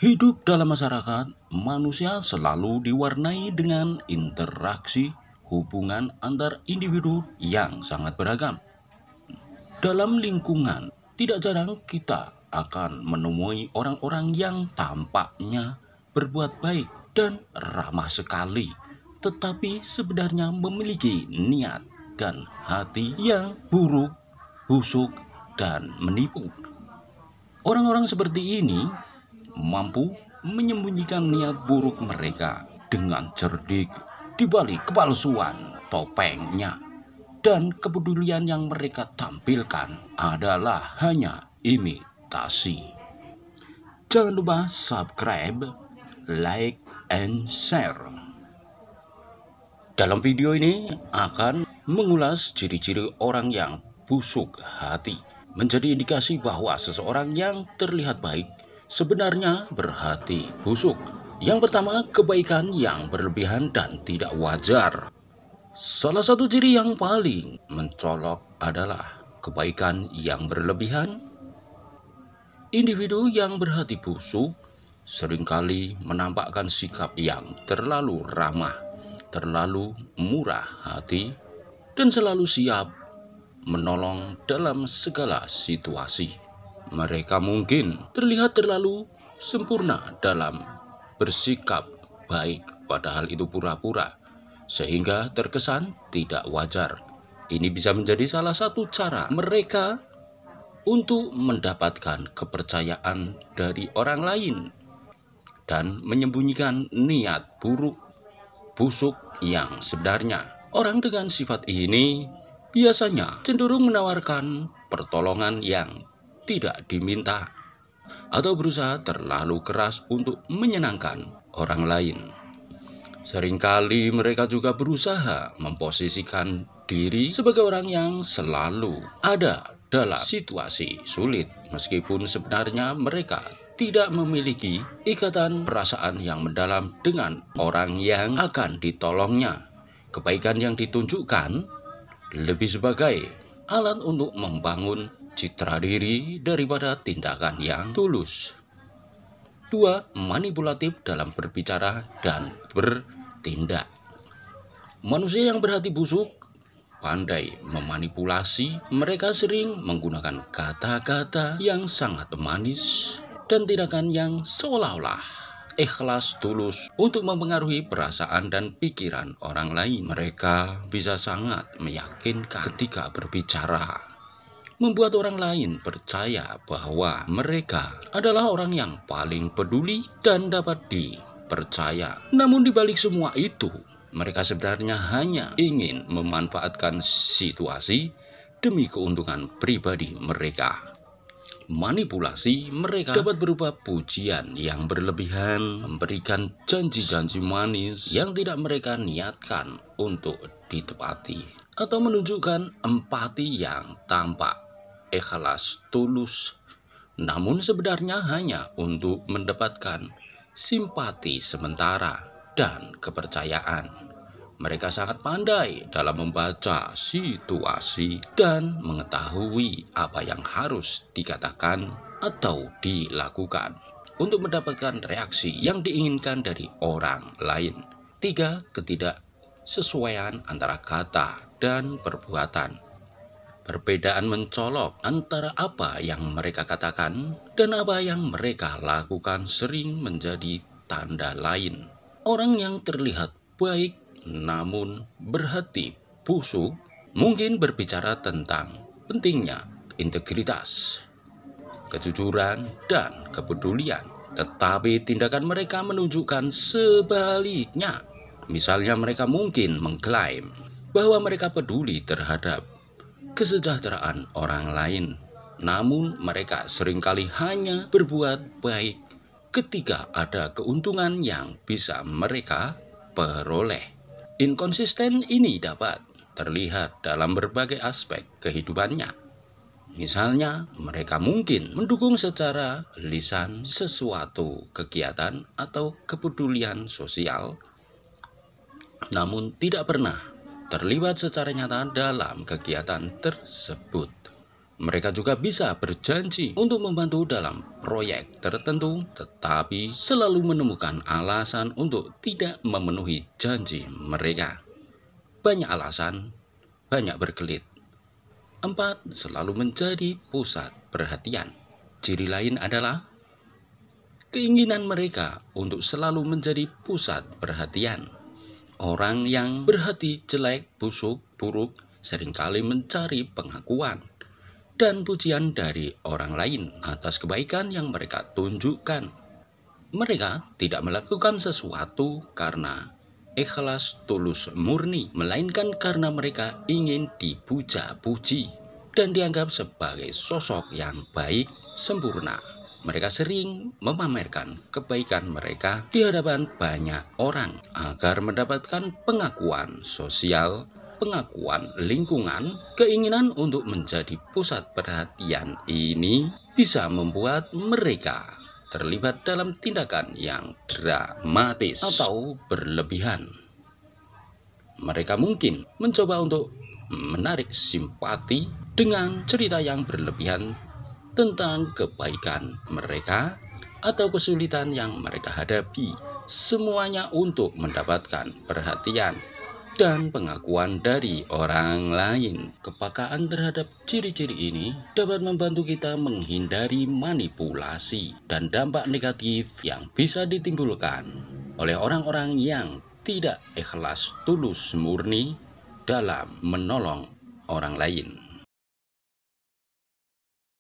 Hidup dalam masyarakat, manusia selalu diwarnai dengan interaksi hubungan antar individu yang sangat beragam. Dalam lingkungan, tidak jarang kita akan menemui orang-orang yang tampaknya berbuat baik dan ramah sekali, tetapi sebenarnya memiliki niat dan hati yang buruk, busuk, dan menipu. Orang-orang seperti ini mampu menyembunyikan niat buruk mereka dengan cerdik di balik kepalsuan topengnya, dan kepedulian yang mereka tampilkan adalah hanya imitasi. Jangan lupa subscribe, like, and share. Dalam video ini akan mengulas ciri-ciri orang yang busuk hati, menjadi indikasi bahwa seseorang yang terlihat baik sebenarnya berhati busuk. Yang pertama, kebaikan yang berlebihan dan tidak wajar. Salah satu ciri yang paling mencolok adalah kebaikan yang berlebihan. Individu yang berhati busuk seringkali menampakkan sikap yang terlalu ramah, terlalu murah hati, dan selalu siap menolong dalam segala situasi. Mereka mungkin terlihat terlalu sempurna dalam bersikap baik, padahal itu pura-pura, sehingga terkesan tidak wajar. Ini bisa menjadi salah satu cara mereka untuk mendapatkan kepercayaan dari orang lain dan menyembunyikan niat buruk, busuk yang sebenarnya. Orang dengan sifat ini biasanya cenderung menawarkan pertolongan yang tidak diminta atau berusaha terlalu keras untuk menyenangkan orang lain. Seringkali mereka juga berusaha memposisikan diri sebagai orang yang selalu ada dalam situasi sulit, meskipun sebenarnya mereka tidak memiliki ikatan perasaan yang mendalam dengan orang yang akan ditolongnya. Kebaikan yang ditunjukkan lebih sebagai alat untuk membangun citra diri daripada tindakan yang tulus. 2. Manipulatif dalam berbicara dan bertindak. Manusia yang berhati busuk pandai memanipulasi. Mereka sering menggunakan kata-kata yang sangat manis dan tindakan yang seolah-olah ikhlas tulus untuk mempengaruhi perasaan dan pikiran orang lain. Mereka bisa sangat meyakinkan ketika berbicara, membuat orang lain percaya bahwa mereka adalah orang yang paling peduli dan dapat dipercaya. Namun di balik semua itu, mereka sebenarnya hanya ingin memanfaatkan situasi demi keuntungan pribadi mereka. Manipulasi mereka dapat berupa pujian yang berlebihan, memberikan janji-janji manis yang tidak mereka niatkan untuk ditepati, atau menunjukkan empati yang tampak ikhlas tulus, namun sebenarnya hanya untuk mendapatkan simpati sementara dan kepercayaan. Mereka sangat pandai dalam membaca situasi dan mengetahui apa yang harus dikatakan atau dilakukan untuk mendapatkan reaksi yang diinginkan dari orang lain. 3. Ketidaksesuaian antara kata dan perbuatan. Perbedaan mencolok antara apa yang mereka katakan dan apa yang mereka lakukan sering menjadi tanda lain. Orang yang terlihat baik namun berhati busuk mungkin berbicara tentang pentingnya integritas, kejujuran, dan kepedulian, tetapi tindakan mereka menunjukkan sebaliknya. Misalnya, mereka mungkin mengklaim bahwa mereka peduli terhadap kesejahteraan orang lain, namun mereka seringkali hanya berbuat baik ketika ada keuntungan yang bisa mereka peroleh. Inkonsisten ini dapat terlihat dalam berbagai aspek kehidupannya. Misalnya, mereka mungkin mendukung secara lisan sesuatu kegiatan atau kepedulian sosial, namun tidak pernah terlibat secara nyata dalam kegiatan tersebut. Mereka juga bisa berjanji untuk membantu dalam proyek tertentu, tetapi selalu menemukan alasan untuk tidak memenuhi janji mereka. Banyak alasan, banyak berkelit. 4. Selalu menjadi pusat perhatian. Ciri lain adalah keinginan mereka untuk selalu menjadi pusat perhatian. Orang yang berhati jelek, busuk, buruk seringkali mencari pengakuan dan pujian dari orang lain atas kebaikan yang mereka tunjukkan. Mereka tidak melakukan sesuatu karena ikhlas, tulus, murni, melainkan karena mereka ingin dipuja-puji dan dianggap sebagai sosok yang baik, sempurna. Mereka sering memamerkan kebaikan mereka di hadapan banyak orang agar mendapatkan pengakuan sosial, pengakuan lingkungan. Keinginan untuk menjadi pusat perhatian ini bisa membuat mereka terlibat dalam tindakan yang dramatis atau berlebihan. Mereka mungkin mencoba untuk menarik simpati dengan cerita yang berlebihan tentang kebaikan mereka atau kesulitan yang mereka hadapi, semuanya untuk mendapatkan perhatian dan pengakuan dari orang lain. Kepekaan terhadap ciri-ciri ini dapat membantu kita menghindari manipulasi dan dampak negatif yang bisa ditimbulkan oleh orang-orang yang tidak ikhlas, tulus, murni dalam menolong orang lain.